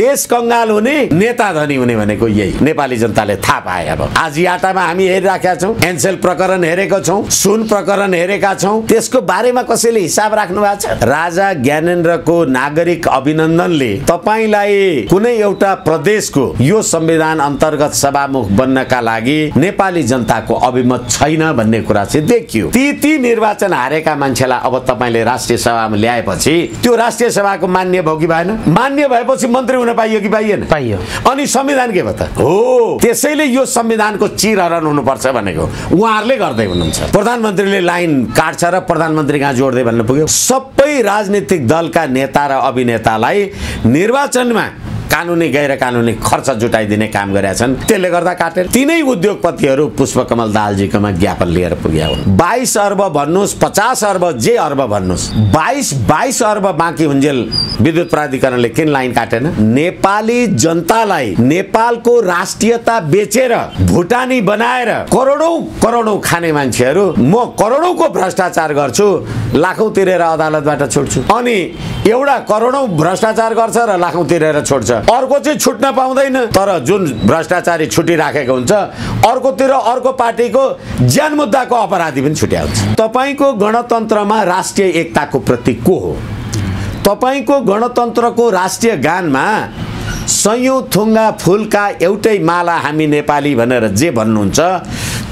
देश कंगाल हुने नेता धनी हुने भनेको यही नेपाली जनताले थाहा पाए। अब आज याटामा हामी हेरिराखेका छौँ, एनसेल प्रकरण हेरेको छौँ, सुन प्रकरण हेरेका छौँ, त्यसको बारेमा कसैले हिसाब राख्नु भएको छ? राजा ज्ञानेन्द्रको नागरिक अभिनन्दनले तपाईलाई कुनै एउटा प्रदेशको यो संविधान अन्तर्गत सभामुख बन्नका लागि नेपाली जनताको अभिमत छैन भन्ने कुरा चाहिँ देखियो। ती निर्वाचन हारेका मान्छेलाई अब तपाईले राष्ट्रिय सभामा ल्याएपछि त्यो राष्ट्रिय सभाको मान्य भयो कि भएन? मान्य भएपछि मन्त्री हुन पाइयो कि पाइएन? पाइयो। अनि संविधान के भयो त? हो, त्यसैले यो संविधानको चिरहरण हुनुपर्छ भनेको उहाँहरूले गर्दै हुनुहुन्छ। प्रधानमन्त्रीले लाइन काट्छ र प्रधानमन्त्री कहाँ जोड्दै भन्नु पुग्यो। सबै राजनीतिक दलका नेता र अभिनेतालाई निर्वाचनमा कानुनी गैर कानुनी खर्च जुटाइदिने काम गरेका छन्, त्यसले गर्दा काटेर तीनै उद्योगपतिहरू पुष्पकमल दाहालजीकोमा ज्ञापन लिएर पुगे हुन्। 22 अर्ब भन्नुहोस्, 50 अर्ब, जे अर्ब भन्नुहोस्, 22 अर्ब बाँकी हुन्जेल विद्युत प्राधिकरणले किन लाइन काटेन? नेपाली जनतालाई नेपालको राष्ट्रियता बेचेर भुटानी बनाएर करोडौं खाने मान्छेहरू म करोडौंको भ्रष्टाचार गर्छु, लाखौं तिरेर अदालतबाट छुट्छु, अनि एउटा करोडौं भ्रष्टाचार गर्छ र लाखौं तिरेर छोड्छ, अर्को चाहिँ छुट्न पाउँदैन। तर जुन भ्रष्टाचारी छुटिराखेको हुन्छ अर्कोतिर अर्को पार्टीको ज्यान मुद्दाको अपराधी पनि छुट्या हुन्छ। तपाईको गणतन्त्रमा राष्ट्रिय एकताको प्रतीक को हो? तपाईको गणतन्त्रको राष्ट्रिय गानमा सयौं थुङ्गा फुलका एउटै माला हामी नेपाली भनेर जे भन्नुहुन्छ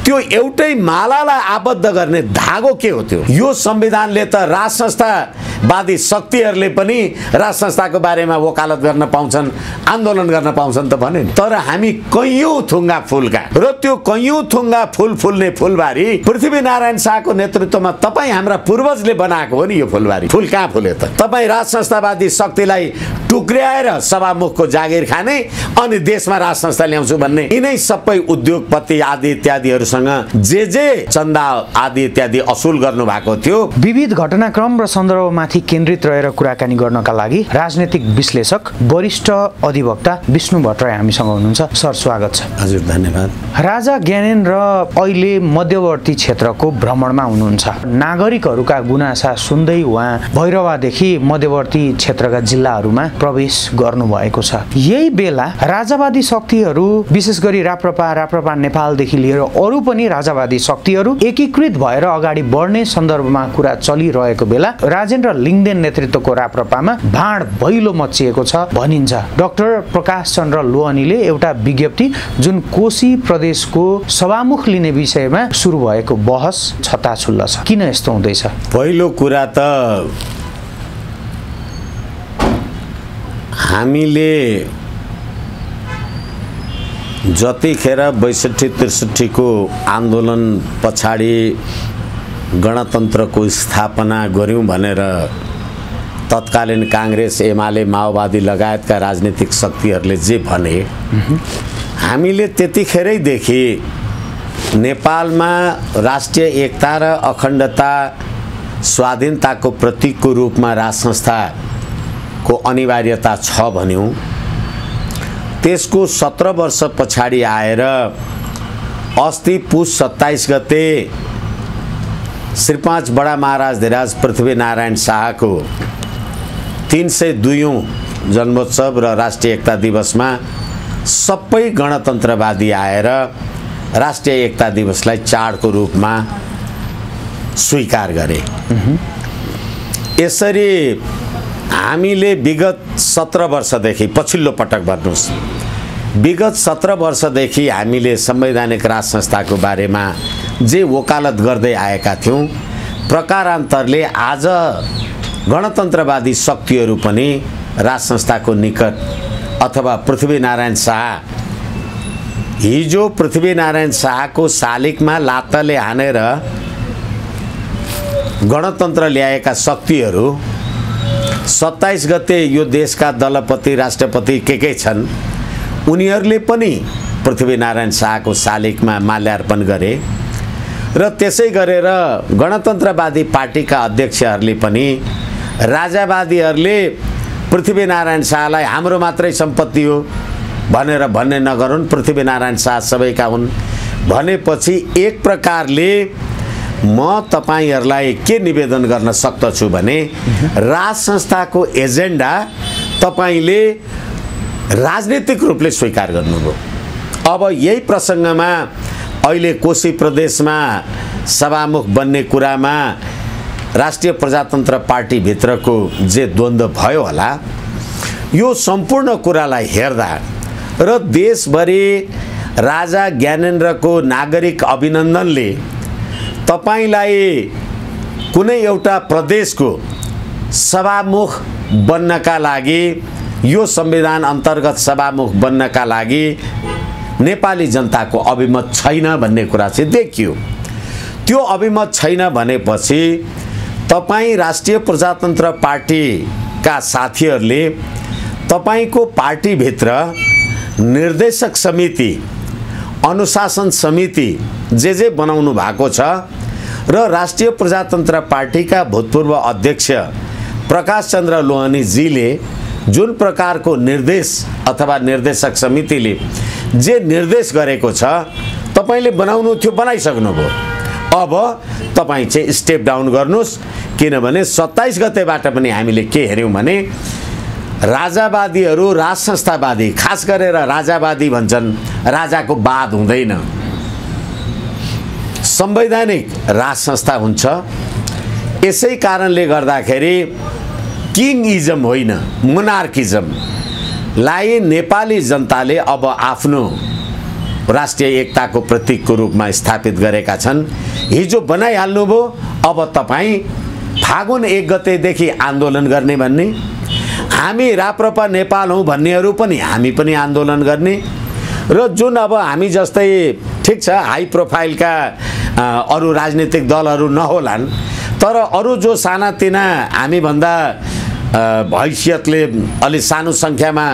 त्यो एउटै मालालाई आबद्ध गर्ने धागो के हो? त्यो यो संविधानले त राज संस्थावादी शक्तिहरूले पनि राज संस्थाको बारेमा वकालत गर्न पाउँछन्, आन्दोलन गर्न पाउँछन् त भने। तर हामी कैयौं थुङ्गा फुलका र त्यो कैयौं थुङ्गा फुल फुल्ने फुलबारी पृथ्वीनारायण शाहको नेतृत्वमा तपाईँ हाम्रा पूर्वजले बनाएको हो नि। यो फुलबारी फुल कहाँ फुल्यो त? तपाईँ राज संस्थावादी शक्तिलाई टुक्र्याएर सभामुखको जागिर खाने अनि देशमा राज संस्था ल्याउँछु भन्ने यिनै सबै उद्योगपति आदि इत्यादिहरूसँग जे चन्दा आदि इत्यादि असुल गर्नु भएको थियो। विविध घटनाक्रम र सन्दर्भमाथि केन्द्रित रहेर कुराकानी गर्नका लागि राजनीतिक विश्लेषक वरिष्ठ अधिवक्ता विष्णु भट्टराई हामीसँग हुनुहुन्छ। सर स्वागत छ। हजुर धन्यवाद। राजा ज्ञानेन्द्र अहिले मध्यवर्ती क्षेत्रको भ्रमणमा हुनुहुन्छ। नागरिकहरूका गुनासा सुन्दै उहाँ भैरवादेखि मध्यवर्ती क्षेत्रका जिल्लाहरूमा प्रवेश गर्नुभएको छ। यही बेला राजावादी शक्तिहरू विशेष गरी राप्रपा नेपालदेखि लिएर अरू पनि राजावादी शक्तिहरू एकीकृत भएर अगाडि बढ्ने सन्दर्भमा कुरा चलिरहेको बेला राजेन्द्र लिङ्गदेन नेतृत्वको राप्रपामा भाँड भैलो मचिएको छ भनिन्छ। डाक्टर प्रकाश चन्द्र लोहनीले एउटा विज्ञप्ति जुन कोशी प्रदेशको सभामुख लिने विषयमा सुरु भएको बहस छताछुल्ल छ। किन यस्तो हुँदैछ? पहिलो कुरा त हामीले जतिखेर 62-63 को आन्दोलन पछाडि गणतन्त्रको स्थापना गर्यौं भनेर तत्कालीन कांग्रेस, एमाले, माओवादी लगायतका राजनीतिक शक्तिहरूले जे भने, हामीले त्यतिखेरैदेखि नेपालमा राष्ट्रिय एकता र अखण्डता स्वाधीनताको प्रतीकको रूपमा राज संस्थाको अनिवार्यता छ भन्यौं। त्यसको 17 वर्ष पछाडि आएर अस्ति पुस 27 गते श्री 5 बडा महाराज धिराज पृथ्वीनारायण शाहको 302औं जन्मोत्सव र राष्ट्रिय एकता दिवसमा सबै गणतन्त्रवादी आएर राष्ट्रिय एकता दिवसलाई चाडको रूपमा स्वीकार गरे। यसरी हामीले विगत 17 वर्षदेखि पछिल्लो पटक भन्नुहोस्, विगत 17 वर्षदेखि हामीले संवैधानिक राज संस्थाको बारेमा जे वकालत गर्दै आएका थियौं, प्रकारान्तरले आज गणतन्त्रवादी शक्तिहरू पनि राज संस्थाको निकट अथवा पृथ्वीनारायण शाह, हिजो पृथ्वीनारायण शाहको शालिगमा लातले हानेर गणतन्त्र ल्याएका शक्तिहरू 27 गते यो देशका दलपति राष्ट्रपति के छन्, उनीहरूले पनि पृथ्वीनारायण शाहको शालिगमा माल्यार्पण गरे र त्यसै गरेर गणतन्त्रवादी पार्टीका अध्यक्षहरूले पनि राजावादीहरूले पृथ्वीनारायण शाहलाई हाम्रो मात्रै सम्पत्ति हो भनेर भन्ने नगरून्, पृथ्वीनारायण शाह सबैका हुन् भनेपछि एक प्रकारले म तपाईहरुलाई के निवेदन गर्न सक्दछु भने राज संस्थाको एजेन्डा तपाईले राजनीतिक रूपले स्वीकार गर्नुभयो। अब यही प्रसङ्गमा अहिले कोशी प्रदेशमा सभामुख बन्ने कुरामा राष्ट्रिय प्रजातन्त्र पार्टीभित्रको जे द्वन्द्व भयो होला, यो सम्पूर्ण कुरालाई हेर्दा र देशभरि राजा ज्ञानेन्द्रको नागरिक अभिनन्दनले तपाईलाई कुनै एउटा प्रदेशको सभामुख बन्नका लागि, यो संविधान अन्तर्गत सभामुख बन्नका लागि नेपाली जनताको अभिमत छैन भन्ने कुरा चाहिँ देखियो। त्यो अभिमत छैन भनेपछि तपाईँ राष्ट्रिय प्रजातन्त्र पार्टीका साथीहरूले तपाईको पार्टीभित्र निर्देशक समिति, अनुशासन समिति जे बनाउनु भएको छ र राष्ट्रिय प्रजातन्त्र पार्टीका भूतपूर्व अध्यक्ष प्रकाश चन्द्र लोहनीजीले जुन प्रकारको निर्देश अथवा निर्देशक समितिले जे निर्देश गरेको छ, तपाईले बनाउनु थियो, बनाइसक्नुभयो। अब तपाईँ चाहिँ स्टेप डाउन गर्नुहोस्, किनभने 27 गतेबाट पनि हामीले के हेर्यौँ भने राजावादीहरू, राज संस्थावादी, खास गरेर राजावादी भन्छन् राजाको वाद हुँदैन, संवैधानिक राज संस्था हुन्छ। यसै कारणले गर्दाखेरि किङइजम होइन, मोनार्किजमलाई नेपाली जनताले अब आफ्नो राष्ट्रिय एकताको प्रतीकको रूपमा स्थापित गरेका छन्। हिजो बनाइहाल्नुभयो, अब तपाईँ फागुन 1 गतेदेखि आन्दोलन गर्ने भन्ने, हामी राप्रपा नेपाल हौँ भन्नेहरू पनि हामी पनि आन्दोलन गर्ने, र जुन अब हामी जस्तै ठिक छ हाई प्रोफाइलका अरू राजनीतिक दलहरू नहोलान्, तर अरू जो सानातिना हामीभन्दा हैसियतले अलि सानो सङ्ख्यामा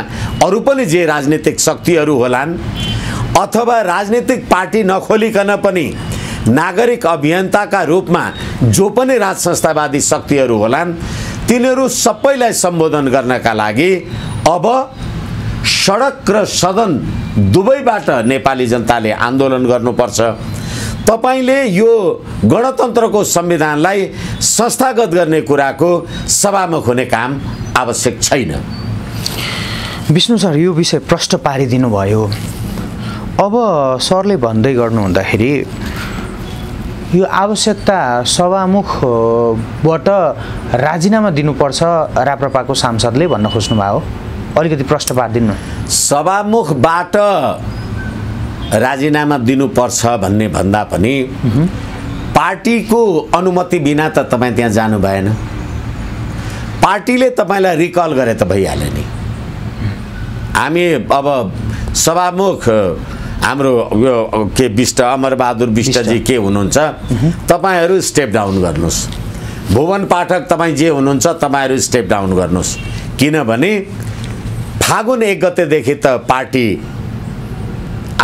अरू पनि जे राजनीतिक शक्तिहरू होलान्, अथवा राजनीतिक पार्टी नखोलिकन पनि नागरिक अभियन्ताका रूपमा जो पनि राज संस्थावादी शक्तिहरू होलान्, तिनीहरू सबैलाई सम्बोधन गर्नका लागि अब सडक र सदन दुवैबाट नेपाली जनताले आन्दोलन गर्नुपर्छ। तपाईले यो गणतन्त्रको संविधानलाई संस्थागत गर्ने कुराको सभामुख हुने काम आवश्यक छैन। विष्णु सर, यो विषय प्रष्ट पारिदिनु भयो। अब सरले भन्दै गर्नु हुँदाखेरि यो आवश्यकता सभामुखबाट राजीनामा दिनुपर्छ राप्रपाको सांसदले भन्न खोज्नु भयो, अलिकति प्रष्ट पारिदिनु। सभामुखबाट राजीनामा दिनुपर्छ भन्ने भन्दा पनि पार्टीको अनुमति बिना त तपाईँ त्यहाँ जानु भएन। पार्टीले तपाईँलाई रिकल गरे त भइहाल्यो नि। हामी अब सभामुख हाम्रो यो के विष्ट अमरबहादुर विष्टजी के हुनुहुन्छ, तपाईँहरू स्टेप डाउन गर्नुहोस्। भुवन पाठक तपाईँ जे हुनुहुन्छ, तपाईँहरू स्टेप डाउन गर्नुहोस्, किनभने फागुन 1 गतेदेखि त पार्टी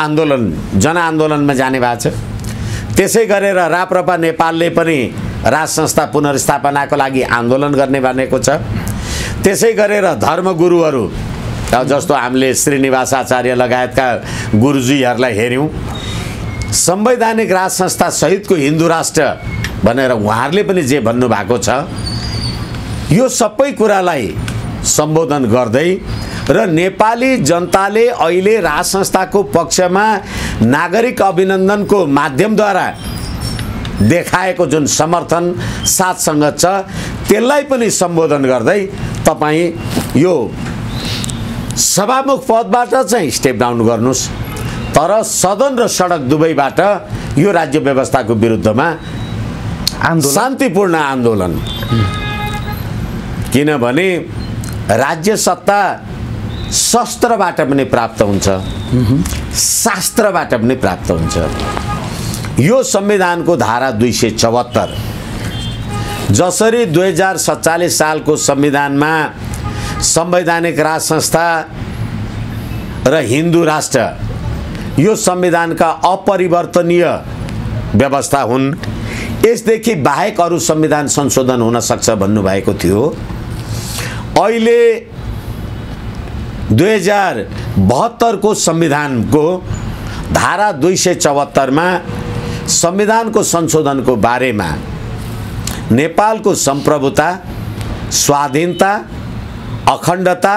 आन्दोलन, जनआन्दोलनमा जाने भएको छ। त्यसै गरेर राप्रपा नेपालले पनि राज संस्था पुनर्स्थापनाको लागि आन्दोलन गर्ने भनेको छ। त्यसै गरेर धर्मगुरुहरू जस्तो हामीले श्रीनिवास आचार्य लगायतका गुरुजीहरूलाई हेऱ्यौँ, संवैधानिक राज संस्था सहितको हिन्दू राष्ट्र भनेर उहाँहरूले पनि जे भन्नुभएको छ, यो सबै कुरालाई सम्बोधन गर्दै र नेपाली जनताले अहिले राज संस्थाको पक्षमा नागरिक अभिनन्दनको माध्यमद्वारा देखाएको जुन समर्थन साथसँग छ, त्यसलाई पनि सम्बोधन गर्दै तपाईँ यो सभामुख पदबाट चाहिँ स्टेप डाउन गर्नुहोस्, तर सदन र सडक दुवैबाट यो राज्य व्यवस्थाको विरुद्धमा शान्तिपूर्ण आन्दोलन, किनभने राज्य सत्ता शस्त्रबाट पनि प्राप्त हुन्छ, शास्त्रबाट पनि प्राप्त हुन्छ। यो संविधानको धारा 274 जसरी 2047 सालको संविधानमा संवैधानिक राज संस्था र हिन्दू राष्ट्र यो संविधानका अपरिवर्तनीय व्यवस्था हुन्, यसदेखि बाहेक अरू संविधान संशोधन हुन सक्छ भन्नुभएको थियो। अहिले 2072 को संविधानको धारा 274 मा संविधानको संशोधनको बारेमा नेपालको सम्प्रभुता, स्वाधीनता, अखण्डता,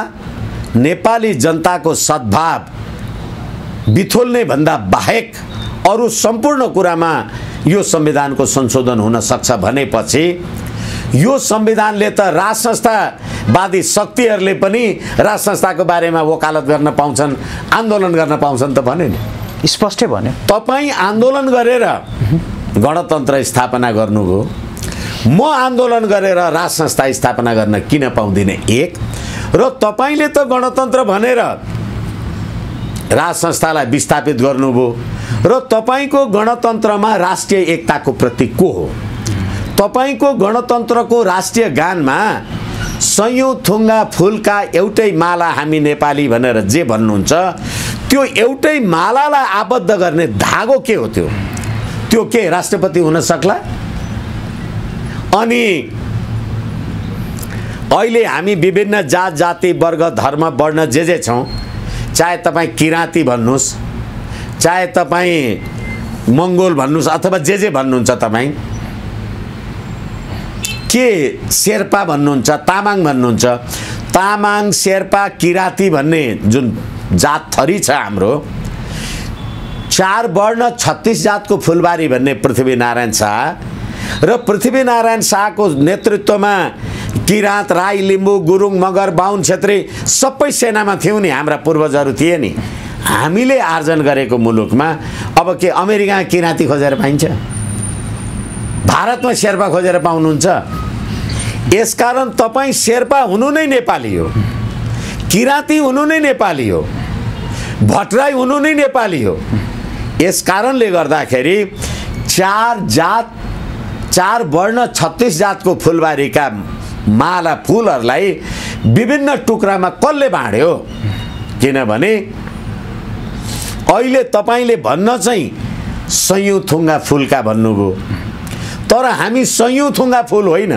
नेपाली जनताको सद्भाव बिथोल्ने भन्दा बाहेक अरू सम्पूर्ण कुरामा यो संविधानको संशोधन हुन सक्छ भनेपछि यो संविधानले त राज संस्थावादी शक्तिहरूले पनि राज संस्थाको बारेमा वकालत गर्न पाउँछन्, आन्दोलन गर्न पाउँछन् त भने नि, स्पष्टै भन्यो। तपाईँ आन्दोलन गरेर गणतन्त्र स्थापना गर्नुभयो, म आन्दोलन गरेर राज संस्था स्थापना गर्न किन पाउँदिनँ? एक, र तपाईँले त गणतन्त्र भनेर राज संस्थालाई विस्थापित गर्नुभयो र तपाईँको गणतन्त्रमा राष्ट्रिय एकताको प्रतीक को हो? तपाईँको गणतन्त्रको राष्ट्रिय गानमा सयौं थुङ्गा फुलका एउटै माला हामी नेपाली भनेर जे भन्नुहुन्छ, त्यो एउटै मालालाई आबद्ध गर्ने धागो के हो? त्यो के राष्ट्रपति हुन सक्ला? अनि अहिले हामी विभिन्न जात जाति वर्ग धर्म वर्ण जे छौँ, चाहे तपाईँ किराँती भन्नुहोस्, चाहे तपाईँ मङ्गोल भन्नुहोस्, अथवा जे भन्नुहुन्छ, तपाईँ के शेर्पा भन्नुहुन्छ, तामाङ भन्नुहुन्छ, तामाङ शेर्पा किराँती भन्ने जुन जात थरी छ हाम्रो, 4 वर्ण 36 जातको फुलबारी भन्ने पृथ्वीनारायण शाह र पृथ्वीनारायण शाहको नेतृत्वमा किराँत राई लिम्बू गुरुङ मगर बाहुन क्षेत्री सबै सेनामा थियौँ नि, हाम्रा पूर्वजहरू थिए नि। हामीले आर्जन गरेको मुलुकमा अब के अमेरिका किराँती खोजेर पाइन्छ? भारतमा शेर्पा खोजेर पाउनुहुन्छ? यसकारण तपाईँ शेर्पा हुनु नै नेपाली हो, किराँती हुनु नै नेपाली हो, भट्टराई हुनु नै नेपाली हो। यसकारणले गर्दाखेरि 4 वर्ण 36 जातको फुलबारीका माला फुलहरूलाई विभिन्न टुक्रामा कसले बाँड्यो? किनभने अहिले तपाईँले भन्न चाहिँ सयौं थुङ्गा फुलका भन्नुभयो, तर हामी सयौं थुङ्गा फुल होइन।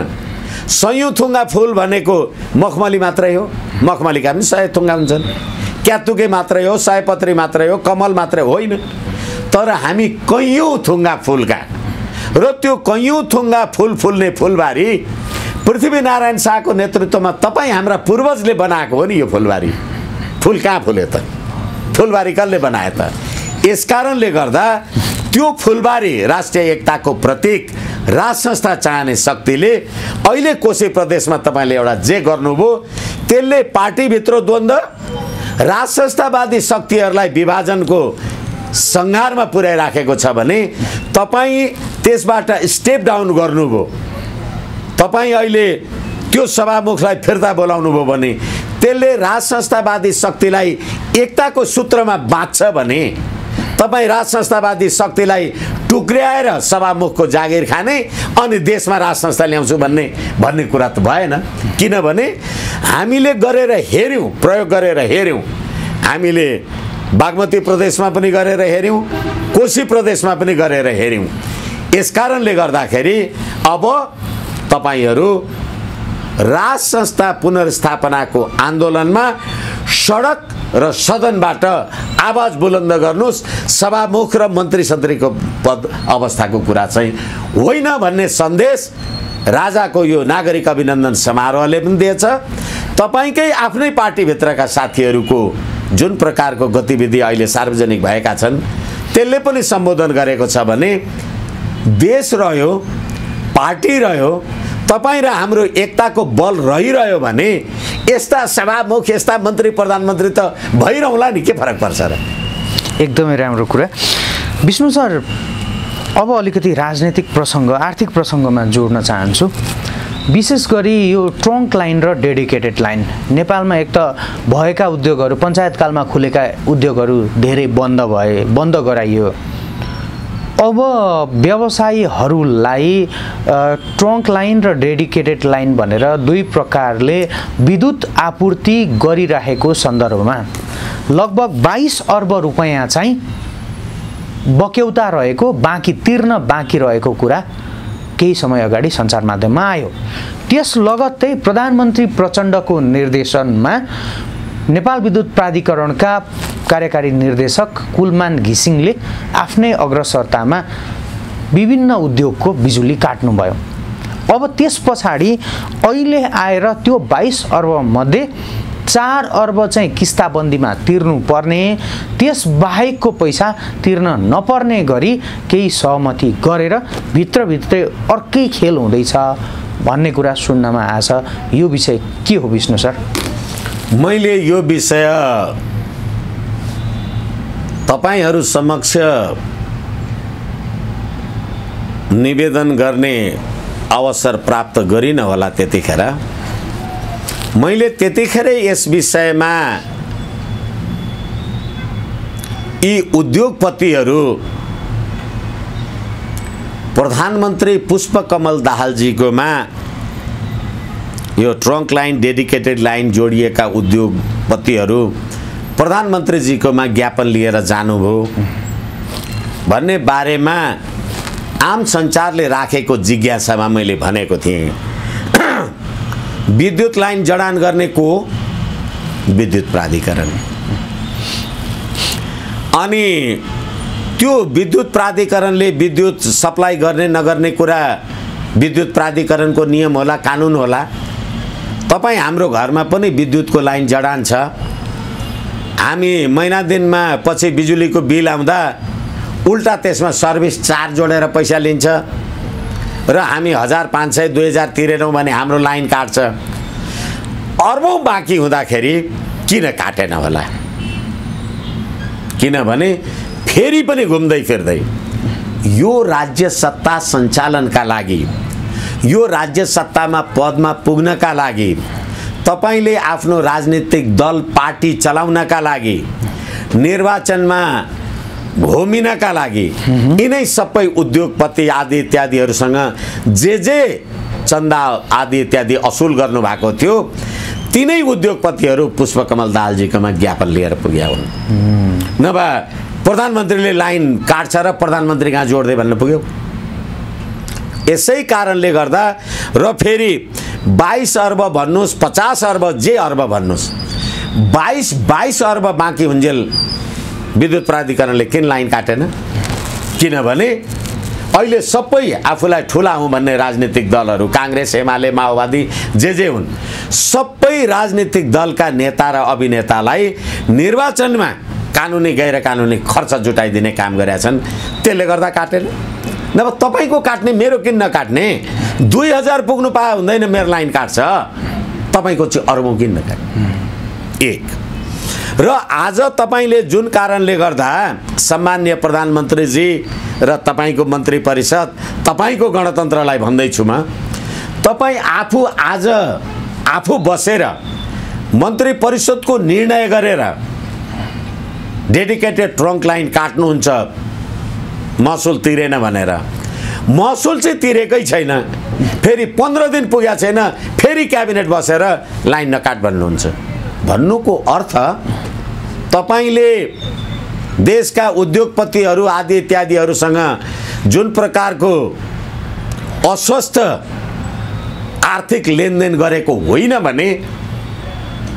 सयौं थुङ्गा फुल भनेको मखमली मात्रै हो, मखमलीका पनि 100 थुङ्गा हुन्छन्, क्यातुके मात्रै हो, सयपत्री मात्रै हो, कमल मात्रै होइन। तर हामी कैयौं थुङ्गा फुलका, र त्यो कैयौं थुङ्गा फुल फुल्ने फुलबारी पृथ्वीनारायण शाहको नेतृत्वमा तपाईँ हाम्रा पूर्वजले बनाएको हो नि। यो फुलबारी फुल कहाँ फुल्यो त? फुलबारी कसले बनाए त? यसकारणले गर्दा त्यो फुलबारी राष्ट्रिय एकताको प्रतीक राज संस्था चाहने शक्तिले अहिले कोशी प्रदेशमा तपाईँले एउटा जे गर्नुभयो त्यसले पार्टीभित्र द्वन्द्व, राज संस्थावादी शक्तिहरूलाई विभाजनको सङ्घारमा पुर्याइराखेको छ भने तपाईँ त्यसबाट स्टेप डाउन गर्नुभयो। तपाईँ अहिले त्यो सभामुखलाई फिर्ता बोलाउनु भयो भने त्यसले राज संस्थावादी शक्तिलाई एकताको सूत्रमा बाँध्छ भने तपाईँ राज संस्थावादी शक्तिलाई टुक्र्याएर सभामुखको जागिर खाने अनि देशमा राज संस्था ल्याउँछु भन्ने कुरा त भएन। किनभने हामीले गरेर हेऱ्यौँ, प्रयोग गरेर हेऱ्यौँ, हामीले बागमती प्रदेशमा पनि गरेर हेऱ्यौँ, कोशी प्रदेशमा पनि गरेर हेऱ्यौँ। यसकारणले गर्दाखेरि अब तपाईहरू राज संस्था पुनर्स्थापनाको आन्दोलनमा सडक र सदनबाट आवाज बुलन्द गर्नुस्, सभामुख र मन्त्री सन्त्रीको पद अवस्थाको कुरा चाहिँ होइन भन्ने सन्देश राजाको यो नागरिक अभिनन्दन समारोहले पनि दिएछ। तपाईकै आफ्नै पार्टीभित्रका साथीहरूको जुन प्रकारको गतिविधि अहिले सार्वजनिक भएका छन् त्यसले पनि सम्बोधन गरेको छ भने देश रह्यो, पार्टी रह्यो, तपाईँ र हाम्रो एकताको बल रहिरह्यो भने यस्ता सभामुख, यस्ता मन्त्री प्रधानमन्त्री त भइरहला नि, के फरक पर्छ र? एकदमै राम्रो कुरा। विष्णु सर, अब अलिकति राजनीतिक प्रसङ्ग, आर्थिक प्रसङ्गमा जोड्न चाहन्छु। विशेष गरी यो ट्रङ्क लाइन र डेडिकेटेड लाइन नेपालमा एक त भएका उद्योगहरू, पञ्चायतकालमा खुलेका उद्योगहरू धेरै बन्द गराइयो। अब व्यवसायीहरूलाई ट्रङ्क लाइन र डेडिकेटेड लाइन भनेर दुई प्रकारले विद्युत आपूर्ति गरिरहेको सन्दर्भमा लगभग 22 अर्ब रुपैयाँ चाहिँ बक्यौता रहेको, तिर्न बाँकी रहेको कुरा केही समय अगाडि सञ्चार माध्यममा आयो। त्यस लगत्तै प्रधानमन्त्री प्रचण्डको निर्देशनमा नेपाल विद्युत प्राधिकरणका कार्यकारी निर्देशक कुलमान घिसिङले आफ्नै अग्रसरतामा विभिन्न उद्योगको बिजुली काट्नुभयो। अब त्यस पछाडि अहिले आएर त्यो 22 अर्ब मध्ये 4 अर्ब चाहिँ किस्ताबन्दीमा तिर्नु पर्ने, त्यस बाहेकको पैसा तिर्न नपर्ने गरी केही सहमति गरेर भित्रभित्रै अर्कै खेल हुँदैछ भन्ने कुरा सुन्नमा आछ। यो विषय के हो विष्णु सर? मैले यो विषय तपाईहरु समक्ष निवेदन गर्ने अवसर प्राप्त गरिन होला। त्यतिखेर मैले त्यतिखेरै यस विषयमा यी उद्योगपतिहरू प्रधानमन्त्री पुष्पकमल दाहालजीकोमा यो ट्रङ्क लाइन, डेडिकेटेड लाइन जोडिएका उद्योगपतिहरू प्रधानमन्त्रीजीकोमा ज्ञापन लिएर जानुभयो भन्ने बारेमा आम सञ्चारले राखेको जिज्ञासामा मैले भनेको थिएँ, विद्युत लाइन जडान गर्ने को? विद्युत प्राधिकरण। अनि त्यो विद्युत प्राधिकरणले विद्युत सप्लाई गर्ने नगर्ने कुरा विद्युत प्राधिकरणको नियम होला, कानुन होला। तपाईँ हाम्रो घरमा पनि विद्युतको लाइन जडान छ, हामी महिना दिनमा पछि बिजुलीको बिल आउँदा उल्टा त्यसमा सर्भिस चार्ज जोडेर पैसा लिन्छ र हामी 1500 2000 तिरेनौँ भने हाम्रो लाइन काट्छ। अर्बौं बाँकी हुँदाखेरि किन काटेन होला? किनभने फेरि पनि घुम्दै फिर्दै यो राज्य सत्ता सञ्चालनका लागि, यो राज्य सत्तामा पदमा पुग्नका लागि, तपाईले आफ्नो राजनीतिक दल पार्टी चलाउनका लागि, निर्वाचनमा घुमिनका लागि यिनै सबै उद्योगपति आदि इत्यादिहरूसँग जे चन्दा आदि इत्यादि असुल गर्नु भएको थियो, तिनै उद्योगपतिहरू पुष्पकमल दाहालजीकोमा ज्ञापन लिएर पुग्या हुन्। नभए प्रधानमन्त्रीले लाइन काट्छ र प्रधानमन्त्री कहाँ जोड्दै भन्न पुग्यो। यसै कारणले गर्दा र फेरि 22 अर्ब भन्नुस्, 50 अर्ब, जे अर्ब भन्नुस्, 22 अर्ब बाँकी हुन्जेल विद्युत प्राधिकरणले किन लाइन काटेन? किनभने अहिले सबै आफूलाई ठुला हुँ भन्ने राजनीतिक दलहरू, कांग्रेस, एमाले, माओवादी जे हुन्, सबै राजनीतिक दलका नेता र अभिनेतालाई निर्वाचनमा कानुनी गैर कानुनी खर्च जुटाइदिने काम गरेका छन्। त्यसले गर्दा काटेन। नभए तपाईको काट्ने, मेरो किन नकाट्ने? 2000 पुग्नु पाए हुँदैन मेरो लाइन काट्छ, तपाईको चाहिँ अर्बौं किन नकाट्ने? एक। र आज तपाईले जुन कारणले गर्दा सम्माननीय प्रधानमन्त्रीजी र तपाईको मन्त्री परिषद, तपाईको गणतन्त्रलाई भन्दैछु म, तपाई आफू बसेर मन्त्री परिषदको निर्णय गरेर डेडिकेटेड ट्रङ्क लाइन काट्नुहुन्छ महसुल तिरेन भनेर, महसुल चाहिँ तिरेकै छैन, फेरि 15 दिन पुग्या छैन, फेरि क्याबिनेट बसेर लाइन नकाट भन्नुहुन्छ। भन्नुको अर्थ तपाईले देशका उद्योगपतिहरू आदि इत्यादिहरूसँग जुन प्रकारको अस्वस्थ आर्थिक लेनदेन गरेको होइन भने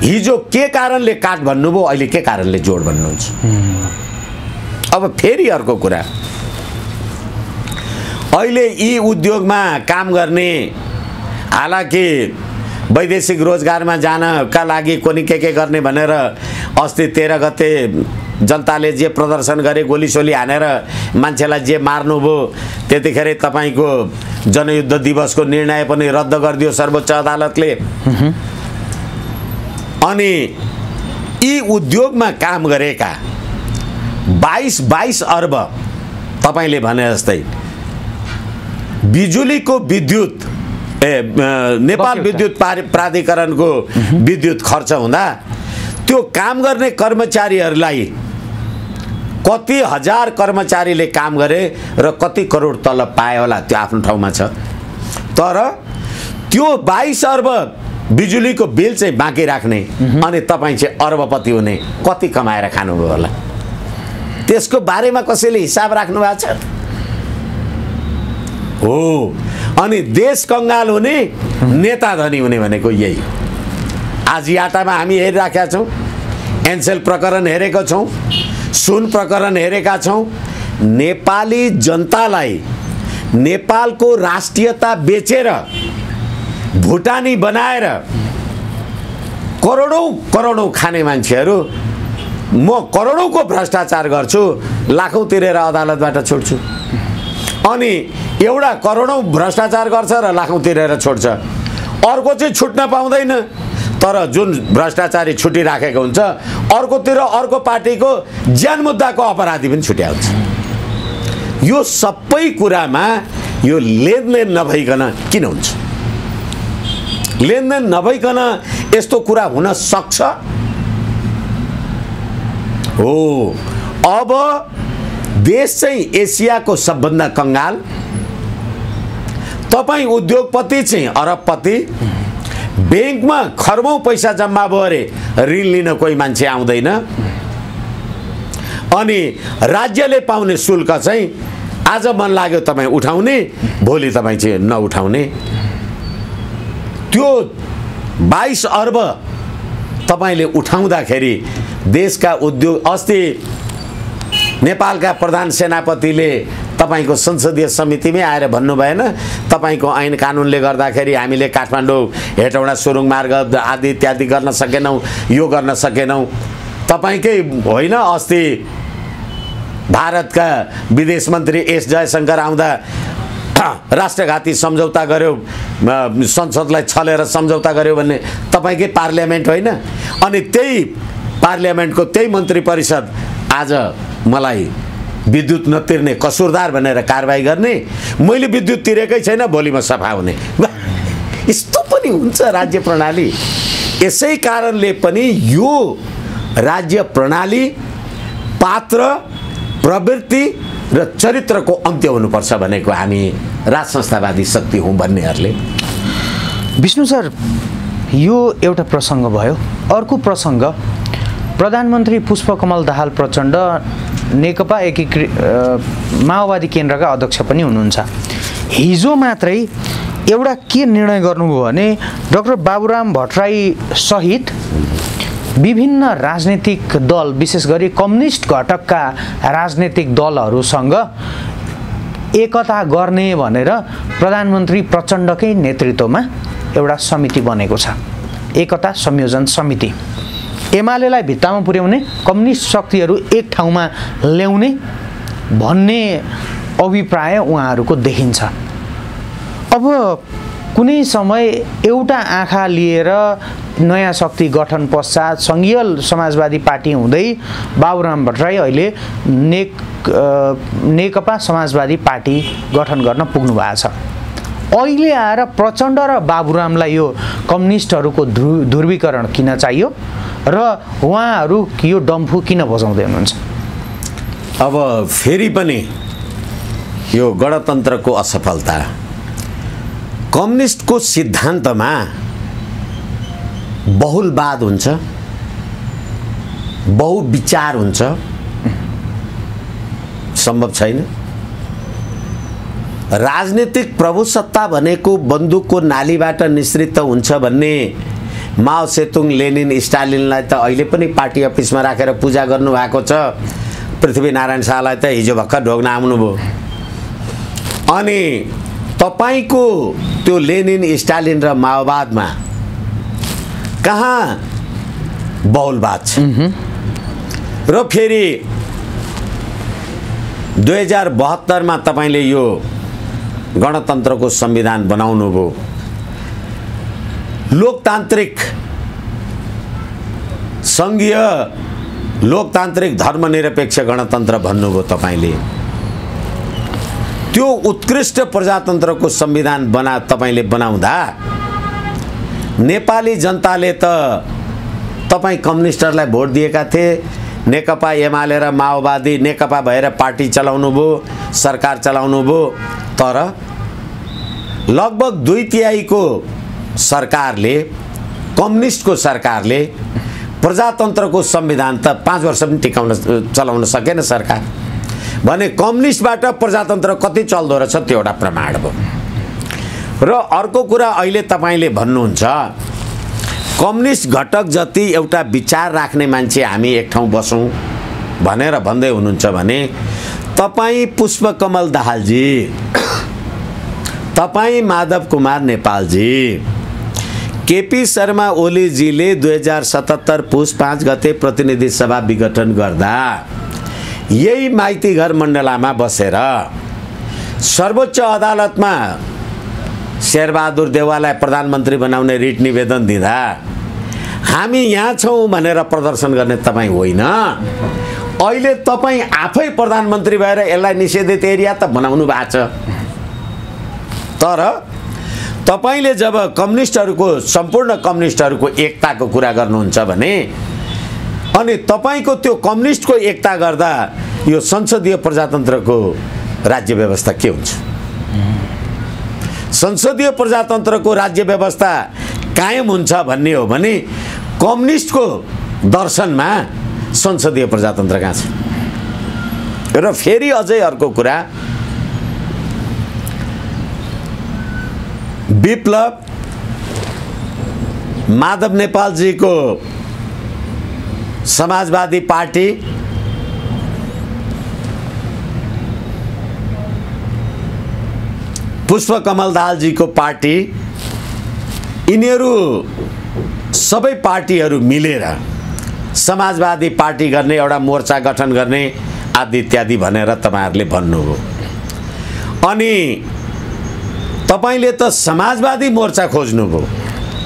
हिजो के कारणले काट भन्नुभयो, अहिले के कारणले जोड भन्नुहुन्छ। अब फेरि अर्को कुरा, अहिले यी उद्योगमा काम गर्ने, हालाकि वैदेशिक रोजगारमा जानका लागि कोनी के गर्ने भनेर अस्ति 13 गते जनताले जे प्रदर्शन गरे, गोलीसोली हानेर मान्छेलाई जे मार्नुभयो, त्यतिखेर तपाईको जनयुद्ध दिवसको निर्णय पनि रद्द गरिदियो सर्वोच्च अदालतले। अनि यी उद्योगमा काम गरेका 22 अर्ब तपाईले भने जस्तै बिजुलीको विद्युत नेपाल विद्युत प्राधिकरणको विद्युत खर्च हुँदा त्यो काम गर्ने कर्मचारीहरूलाई कति हजार कर्मचारीले काम गरे र कति करोड तलब पाए होला त्यो आफ्नो ठाउँमा छ। तर त्यो 22 अर्ब बिजुलीको बिल चाहिँ बाँकी राख्ने अनि तपाईँ चाहिँ अर्बपति हुने कति कमाएर खानुभयो होला, त्यसको बारेमा कसैले हिसाब राख्नु भएको छ? हो। अनि देश कंगाल हुने, नेता धनी हुने भनेको यही। आज याटामा हामी हेरिराखेका छौँ, एनसेल प्रकरण हेरेका छौँ, सुन प्रकरण हेरेका छौँ। नेपाली जनतालाई नेपालको राष्ट्रियता बेचेर भुटानी बनाएर करोडौं खाने मान्छेहरू म करोडौंको भ्रष्टाचार गर्छु, लाखौं तिरेर अदालतबाट छुट्छु। अनि एउटा करोडौं भ्रष्टाचार गर्छ र लाखौं तिरेर छोड्छ, अर्को चाहिँ छुट्न पाउँदैन। तर जुन भ्रष्टाचारी छुटिराखेको हुन्छ, अर्कोतिर अर्को पार्टीको ज्यान मुद्दाको अपराधी पनि छुट्याउँछ। यो सबै कुरामा यो लेनदेन नभइकन किन हुन्छ? लेनदेन नभइकन यस्तो कुरा हुन सक्छ? हो, अब देश चाहिँ एसियाको सबभन्दा कंगाल, तपाईँ उद्योगपति चाहिँ अरबपति, बैंकमा खरबौं पैसा जम्मा भयो अरे ऋण लिन कोही मान्छे आउँदैन, अनि राज्यले पाउने शुल्क चाहिँ आज मन लाग्यो तपाईँ उठाउने, भोलि तपाईँ चाहिँ नउठाउने। त्यो 22 अर्ब तपाईले उठाउँदाखेरि देशका उद्योग, अस्ति नेपालका प्रधान सेनापतिले तपाईको संसदीय समितिमै आएर भन्नु भएन, तपाईको ऐन कानुनले गर्दाखेरि हामीले काठमाडौँ हेटौडा सुरुङ मार्ग आदि इत्यादि गर्न सकेनौं, यो गर्न सकेनौं। तपाईकै होइन, अस्ति भारतका विदेश मन्त्री एस जयशंकर आउँदा राष्ट्रघाती सम्झौता गर्यो, संसदलाई छलेर सम्झौता गर्यो भन्ने तपाईकै पार्लियामेन्ट होइन? अनि त्यही पार्लियामेन्टको त्यही मन्त्री परिषद आज मलाई विद्युत नतिर्ने कसुरदार भनेर कारबाही गर्ने, मैले विद्युत तिरेकै छैन, भोलि म सफा हुने। यस्तो पनि हुन्छ राज्य प्रणाली। यसै कारणले पनि यो राज्य प्रणाली पात्र, प्रवृत्ति र चरित्रको अन्त्य हुनुपर्छ भनेको हामी राज संस्थावादी शक्ति हौं भन्नेहरूले। विष्णु सर, यो एउटा प्रसङ्ग भयो। अर्को प्रसङ्ग, प्रधानमन्त्री पुष्पकमल दाहाल प्रचण्ड नेकपा एकीकृत माओवादी केन्द्रका अध्यक्ष पनि हुनुहुन्छ। हिजो मात्रै एउटा के निर्णय गर्नुभयो भने डाक्टर बाबुराम भट्टराई सहित विभिन्न राजनीतिक दल, विशेष गरी कम्युनिस्ट घटकका राजनीतिक दलहरूसँग एकता गर्ने भनेर प्रधानमन्त्री प्रचण्डकै नेतृत्वमा एउटा समिति बनेको छ, एकता संयोजन समिति। एमालेलाई भित्तामा पुर्याउने, कम्युनिस्ट शक्तिहरू एक ठाउँमा ल्याउने भन्ने अभिप्राय उहाँहरूको देखिन्छ। अब कुनै समय एउटा आँखा लिएर नयाँ शक्ति गठन पश्चात संघीय समाजवादी पार्टी हुँदै बाबुराम भट्टराई अहिले नेकपा समाजवादी पार्टी गठन गर्न पुग्नु भएको छ। अहिले आएर प्रचण्ड र बाबुरामलाई यो कम्युनिस्टहरूको ध्रुवीकरण किन चाहियो र उहाँहरू यो डम्फु किन बजाउँदै हुनुहुन्छ? अब फेरि पनि यो गणतन्त्रको असफलता, कम्युनिस्टको सिद्धान्तमा बहुलवाद हुन्छ, बहुविचार हुन्छ, सम्भव छैन। राजनीतिक प्रभुसत्ता भनेको बन्दुकको नालीबाट निश्रित हुन्छ भन्ने माओ सेतुङ, लेनिन, स्टालिनलाई त अहिले पनि पार्टी अफिसमा राखेर पूजा गर्नु भएको छ। पृथ्वीनारायण शाहलाई त हिजो भर्खर ढोग्न आउनुभयो। अनि तपाईको त्यो लेनिन, स्टालिन र माओवादमा कहाँ बहुलवाद छ? र फेरि 2072 मा तपाईले यो गणतन्त्रको संविधान बनाउनु भो, लोकतान्त्रिक संघीय लोकतान्त्रिक धर्मनिरपेक्ष गणतन्त्र भन्नुभयो तपाईले। त्यो उत्कृष्ट प्रजातन्त्रको संविधान तपाईले बनाउँदा नेपाली जनताले त तपाई कम्युनिस्टहरूलाई भोट दिएका थिए, नेकपा एमाले र माओवादी नेकपा भएर पार्टी चलाउनु भो, सरकार चलाउनु भो। तर लगभग 2/3 को सरकारले, कम्युनिस्टको सरकारले प्रजातन्त्रको संविधान त 5 वर्ष पनि चलाउन सकेन सरकार भने कम्युनिस्टबाट प्रजातन्त्र कति चल्दो रहेछ त्यो एउटा प्रमाण हो। र अर्को कुरा अहिले तपाईले भन्नुहुन्छ कम्युनिस्ट घटक जति एउटा विचार राख्ने मान्छे हामी एक ठाउँ बसौं भनेर भन्दै हुनुहुन्छ भने तपाई पुष्पकमल दाहालजी, तपाई माधव कुमार नेपालजी केपी शर्मा ओलीजीले 2077 पुस 5 गते प्रतिनिधि सभा विघटन गर्दा यही माइतीघर मण्डलामा बसेर सर्वोच्च अदालतमा शेरबहादुर देउवालाई प्रधानमन्त्री बनाउने रिट निवेदन दिँदा हामी यहाँ छौँ भनेर प्रदर्शन गर्ने तपाईँ होइन। अहिले तपाईँ आफै प्रधानमन्त्री भएर यसलाई निषेधित एरिया त बनाउनु भएको छ। तर तपाईले जब कम्युनिस्टहरूको सम्पूर्ण कम्युनिस्टहरूको एकताको कुरा गर्नुहुन्छ भने अनि तपाईको त्यो कम्युनिस्टको एकता गर्दा यो संसदीय प्रजातन्त्रको राज्य व्यवस्था के हुन्छ? संसदीय प्रजातन्त्रको राज्य व्यवस्था कायम हुन्छ भन्ने हो भने कम्युनिस्टको दर्शनमा संसदीय प्रजातन्त्र कहाँ छ? र फेरि अझै अर्को कुरा, विप्लव माधव नेपालजीको समाजवादी पार्टी पुष्पकमल दाहालजीको पार्टी यिनीहरू सबै पार्टीहरू मिलेर समाजवादी पार्टी गर्ने एउटा मोर्चा गठन गर्ने आदि इत्यादि भनेर तपाईहरुले भन्नुभयो। अनि तपाईले त समाजवादी मोर्चा खोज्नुभयो,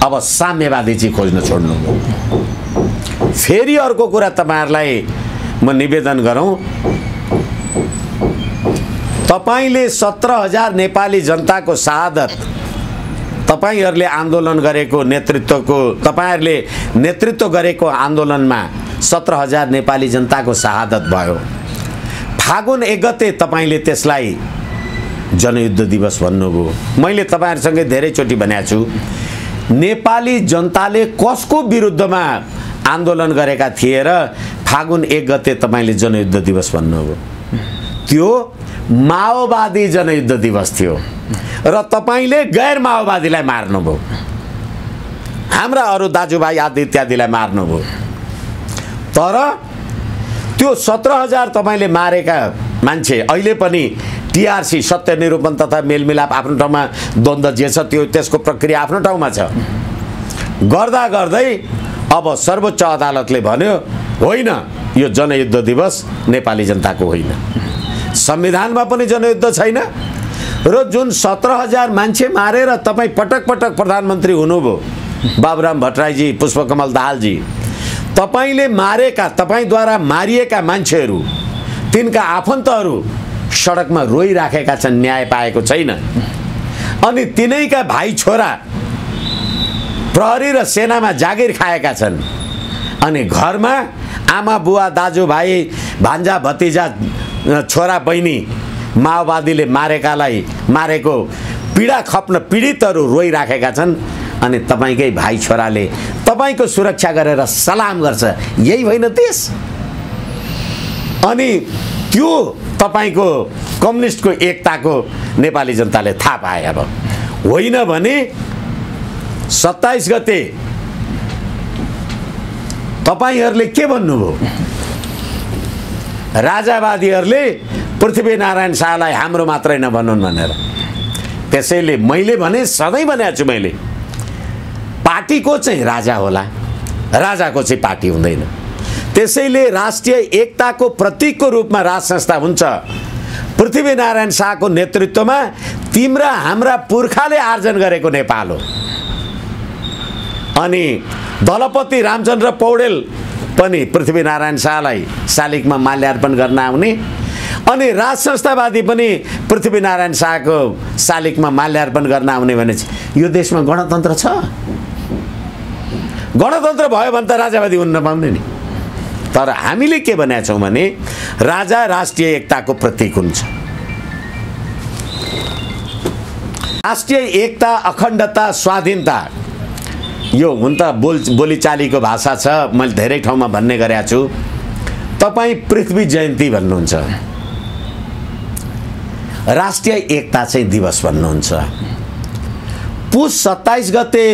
अब साम्यवादी चाहिँ खोज्न छोड्नुभयो। फेरि अर्को कुरा तपाईहरुलाई म निवेदन गरौँ, तपाईले 17,000 नेपाली जनताको शहादत, तपाईहरुले आन्दोलन गरेको नेतृत्वको, तपाईहरुले नेतृत्व गरेको आन्दोलनमा 17,000 नेपाली जनताको शहादत भयो। फागुन 1 गते तपाईले त्यसलाई जनयुद्ध दिवस भन्नुभयो। मैले तपाईहरुसँगै धेरैचोटि भनेको छु, नेपाली जनताले कसको विरुद्धमा आन्दोलन गरेका थिए र फागुन 1 गते तपाईले जनयुद्ध दिवस भन्नुभयो? त्यो माओवादी जनयुद्ध दिवस थियो र तपाईले गैर माओवादीलाई मार्नुभयो, हाम्रा अरु दाजुभाइ आदि इत्यादिलाई मार्नुभयो। तर त्यो 17,000 तपाईले मारेका मान्छे अहिले पनि टीआरसी सत्य निरूपण तथा मेलमिलाप आफ्नो ठाउँमा, द्वन्द्व जे छ त्यो त्यसको प्रक्रिया आफ्नो ठाउँमा छ। गर्दा गर्दै अब सर्वोच्च अदालतले भन्यो होइन, यो जनयुद्ध दिवस नेपाली जनताको होइन। संविधानमा पनि जनयुद्ध छैन र जुन 17,000 मान्छे मारेर तपाई पटक पटक प्रधानमन्त्री हुनुभयो, बाबुराम भट्टराईजी, पुष्पकमल दाहालजी, तपाईले मारेका, तपाईद्वारा मारिएका मान्छेहरू, तिनका आफन्तहरू सडकमा रोइराखेका छन्, न्याय पाएको छैन। अनि तिनैका भाइ छोरा प्रहरी र सेनामा जागिर खाएका छन्। अनि घरमा आमा बुवा दाजुभाइ भान्जा भतिजा छोरा बहिनी माओवादीले मारेको पीडा खप्न पीडितहरू रोइराखेका छन्। अनि तपाईकै भाइ छोराले तपाईको सुरक्षा गरेर सलाम गर्छ, यही होइन देश? अनि त्यो तपाईको कम्युनिस्टको एकताको नेपाली जनताले थाहा पाए। अब होइन भने 27 गते तपाईहरुले के भन्नुभयो? राजावादीहरूले पृथ्वीनारायण शाहलाई हाम्रो मात्रै नभन्नुन् भनेर। त्यसैले मैले भने, सधैँ भनेको छु मैले, पार्टीको चाहिँ राजा होला, राजाको चाहिँ पार्टी हुँदैन। त्यसैले राष्ट्रिय एकताको प्रतीकको रूपमा राज संस्था हुन्छ। पृथ्वीनारायण शाहको नेतृत्वमा तिम्रा हाम्रा पुर्खाले आर्जन गरेको नेपाल हो। अनि दलपति रामचन्द्र पौडेल पनि पृथ्वीनारायण शाहलाई शालिगमा माल्यार्पण गर्न आउने, अनि राज संस्थावादी पनि पृथ्वीनारायण शाहको शालिगमा माल्यार्पण गर्न आउने भने यो देशमा गणतन्त्र छ? गणतन्त्र भयो भने त राजावादी हुन नपाउने नि। तर हामीले के भनेका छौँ भने राजा राष्ट्रिय एकताको प्रतीक हुन्छ। राष्ट्रिय एकता, अखण्डता, स्वाधीनता यो हुन त बोलीचालीको भाषा छ, मैले धेरै ठाउँमा भन्ने गरेको छु। तपाईँ पृथ्वी जयन्ती भन्नुहुन्छ, राष्ट्रिय एकता चाहिँ दिवस भन्नुहुन्छ। पुस 27 गते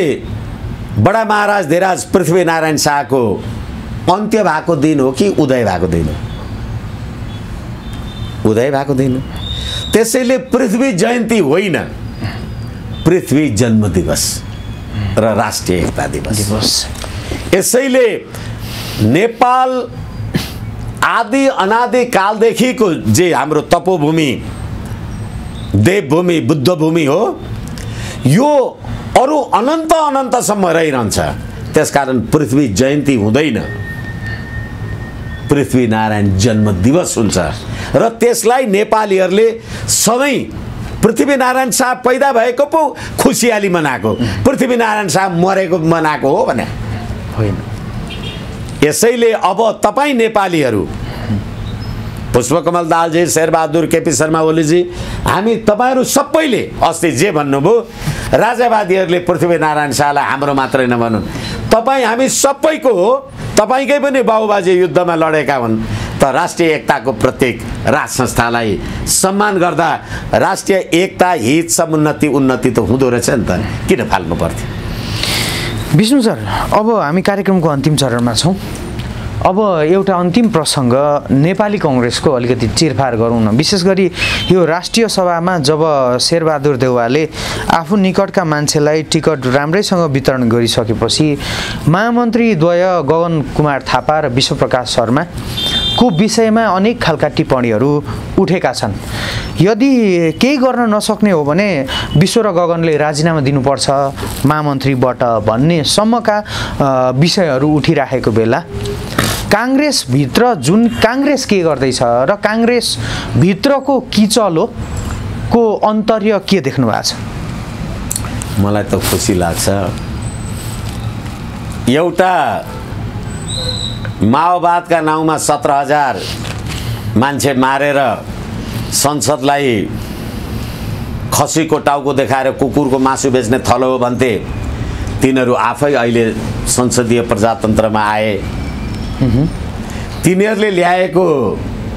बडा महाराज धीराज पृथ्वीनारायण शाहको अन्त्य भएको दिन हो कि उदय भएको दिन हो? उदय भएको दिन हो। त्यसैले पृथ्वी जयन्ती होइन, पृथ्वी जन्म दिवस। र राष्ट्रिय एकता दिवस। यसैले नेपाल आदि अनादि कालदेखिको जे हाम्रो तपोभूमि, देवभूमि, बुद्धभूमि हो, यो अरू अनन्त अनन्तसम्म रहिरहन्छ। त्यसकारण पृथ्वी जयन्ती हुँदैन, पृथ्वीनारायण जन्म दिवस हुन्छ र त्यसलाई नेपालीहरूले सधैँ पृथ्वीनारायण शाह पैदा भएको पो खुसियाली मनाएको, पृथ्वीनारायण शाह मरेको मनाएको हो भने होइन। यसैले अब तपाईँ नेपालीहरू, पुष्पकमल दाहालजी, शेरबहादुर केपी शर्मा ओलीजी, हामी तपाईँहरू सबैले अस्ति जे भन्नुभयो, राजावादीहरूले पृथ्वीनारायण शाहलाई हाम्रो मात्रै नभनुन्, तपाईँ हामी सबैको हो। तपाईँकै पनि बाबुबाजे युद्धमा लडेका हुन्। त राष्ट्रिय एकताको प्रत्येक राज संस्थालाई सम्मान गर्दा राष्ट्रिय एकता, हित, समुन्नति, उन्नति त हुँदो रहेछ नि त, किन फाल्नु पर्थ्यो? विष्णु सर, अब हामी कार्यक्रमको अन्तिम चरणमा छौँ। अब एउटा अन्तिम प्रसङ्ग नेपाली कङ्ग्रेसको अलिकति चिरफार गरौँ न। विशेष गरी यो राष्ट्रिय सभामा जब शेरबहादुर देउवाले आफू निकटका मान्छेलाई टिकट राम्रैसँग वितरण गरिसकेपछि महामन्त्रीद्वय गगन कुमार थापा र विश्वप्रकाश शर्माको विषयमा अनेक खालका टिप्पणीहरू उठेका छन्। यदि केही गर्न नसक्ने हो भने विश्व र गगनले राजीनामा दिनुपर्छ महामन्त्रीबाट भन्ने सम्मका विषयहरू उठिराखेको बेला काङ्ग्रेसभित्र जुन काङ्ग्रेस के गर्दैछ र काङ्ग्रेसभित्रको किचलोको अन्तर्य के देख्नु भएको छ? मलाई त खुसी लाग्छ। एउटा माओवादका नाउँमा 17,000 मान्छे मारेर संसदलाई खसीको टाउको देखाएर कुकुरको मासु बेच्ने थलो हो भन्थे, तिनीहरू आफै अहिले संसदीय प्रजातन्त्रमा आए। तिनीहरूले ल्याएको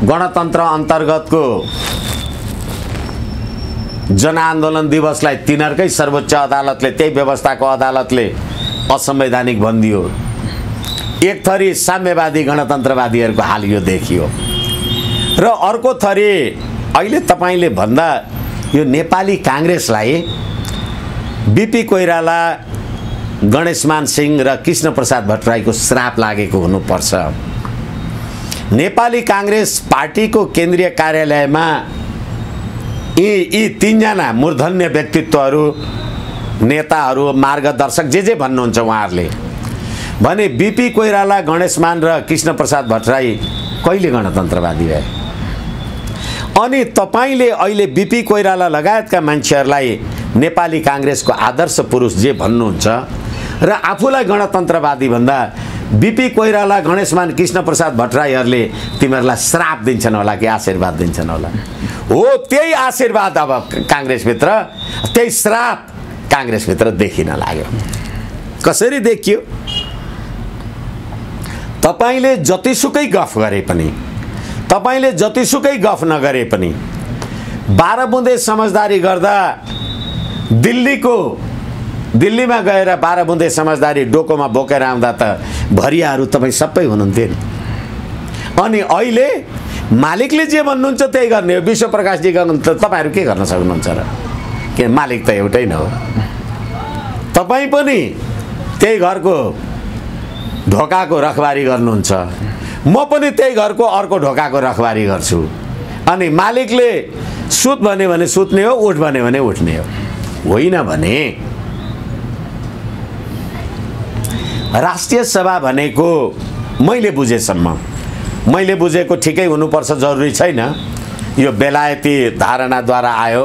गणतन्त्र अन्तर्गतको जनआन्दोलन दिवसलाई तिनीहरूकै सर्वोच्च अदालतले, त्यही व्यवस्थाको अदालतले असंवैधानिक भनिदियो। एक थरी साम्यवादी गणतन्त्रवादीहरूको हाल यो देखियो र अर्को थरी अहिले तपाईँले भन्दा यो नेपाली काङ्ग्रेसलाई बीपी कोइराला, गणेशमान सिंह र कृष्ण प्रसाद भट्टराईको श्राप लागेको हुनुपर्छ। नेपाली काङ्ग्रेस पार्टीको केन्द्रीय कार्यालयमा यी तीनजना मूर्धन्य व्यक्तित्वहरू, नेताहरू, मार्गदर्शक जे भन्नुहुन्छ उहाँहरूले भने बीपी कोइराला, गणेशमान र कृष्ण प्रसाद भट्टराई कहिले गणतन्त्रवादी भए? अनि तपाईँले अहिले बीपी कोइराला लगायतका मान्छेहरूलाई नेपाली काङ्ग्रेसको आदर्श पुरुष जे भन्नुहुन्छ र आफूलाई गणतन्त्रवादी भन्दा बीपी कोइराला, गणेशमान, कृष्ण प्रसाद भट्टराईहरूले तिमीहरूलाई श्राप दिन्छन् होला कि आशीर्वाद दिन्छन् होला? हो, त्यही आशीर्वाद अब काङ्ग्रेसभित्र, त्यही श्राप काङ्ग्रेसभित्र देखिन लाग्यो। कसरी देखियो? तपाईँले जतिसुकै गफ गरे पनि, तपाईँले जतिसुकै गफ नगरे पनि 12 बुँदे समझदारी गर्दा दिल्लीमा गएर 12 बुँदे समझदारी डोकोमा बोकेर आउँदा त भरियाहरू तपाईँ सबै हुनुहुन्थ्यो नि। अनि अहिले मालिकले जे भन्नुहुन्छ त्यही गर्ने हो। विश्वप्रकाशजी गर्नुहुन्छ, तपाईँहरू के गर्न सक्नुहुन्छ र? के मालिक त एउटै न हो? तपाईँ पनि त्यही घरको ढोकाको रखबारी गर्नुहुन्छ, म पनि त्यही घरको अर्को ढोकाको रखबारी गर्छु। अनि मालिकले सुत भन्यो भने सुत्ने हो, उठ भन्यो भने उठ्ने हो। होइन भने राष्ट्रिय सभा भनेको मैले बुझेको ठिकै हुनुपर्छ जरुरी छैन। यो बेलायती धारणाद्वारा आयो।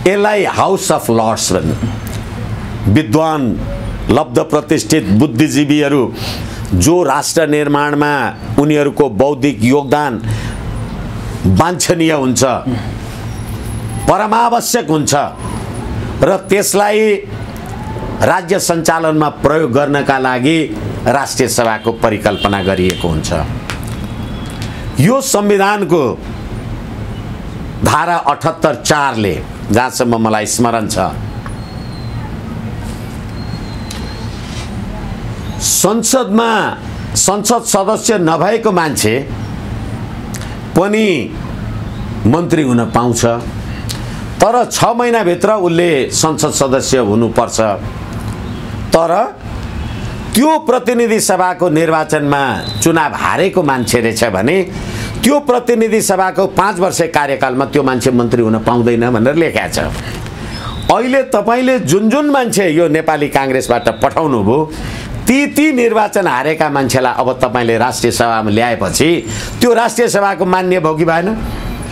यसलाई हाउस अफ लर्ड्स भन्नु। विद्वान, लब्ध प्रतिष्ठित बुद्धिजीवीहरू जो राष्ट्र निर्माणमा उनीहरूको बौद्धिक योगदान वाञ्छनीय हुन्छ, परमावश्यक हुन्छ र त्यसलाई राज्य सञ्चालनमा प्रयोग गर्नका लागि राष्ट्रिय सभाको परिकल्पना गरिएको हुन्छ। यो संविधानको धारा 78(4) जहाँसम्म मलाई स्मरण छ, संसद सदस्य नभएको मान्छे पनि मन्त्री हुन पाउँछ, तर 6 महिनाभित्र उसले संसद सदस्य हुनुपर्छ। तर त्यो प्रतिनिधि सभाको निर्वाचनमा चुनाव हारेको मान्छे रहेछ भने त्यो प्रतिनिधि सभाको 5 वर्ष कार्यकालमा त्यो मान्छे मन्त्री हुन पाउँदैन भनेर लेखेको छ। अहिले तपाईले जुन मान्छे यो नेपाली कांग्रेसबाट पठाउनु भो ती निर्वाचन हारेका मान्छेलाई अब तपाईले राष्ट्रिय सभामा ल्याएपछि त्यो राष्ट्रिय सभाको मान्य भयो कि भएन?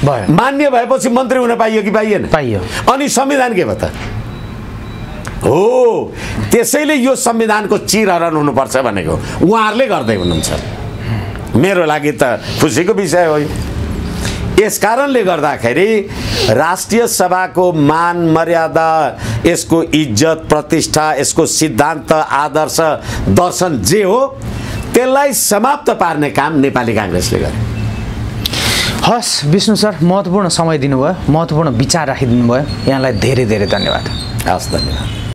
भयो। मान्य भएपछि मन्त्री हुन पाइयो कि पाइएन? पाइयो। अनि संविधान के भयो त? हो, त्यसैले यो संविधानको चिरहरण हुनुपर्छ भनेको उहाँहरूले गर्दै हुनुहुन्छ। मेरो लागि त खुसीको विषय हो। यस कारणले गर्दाखेरि राष्ट्रिय सभाको मान मर्यादा, यसको इज्जत प्रतिष्ठा, यसको सिद्धान्त आदर्श दर्शन जे हो त्यसलाई समाप्त पार्ने काम नेपाली कांग्रेसले गर्यो। हस् विष्णु सर, महत्त्वपूर्ण समय दिनुभयो, महत्त्वपूर्ण विचार राखिदिनु भयो। यहाँलाई धेरै धेरै धन्यवाद। हस्, धन्यवाद।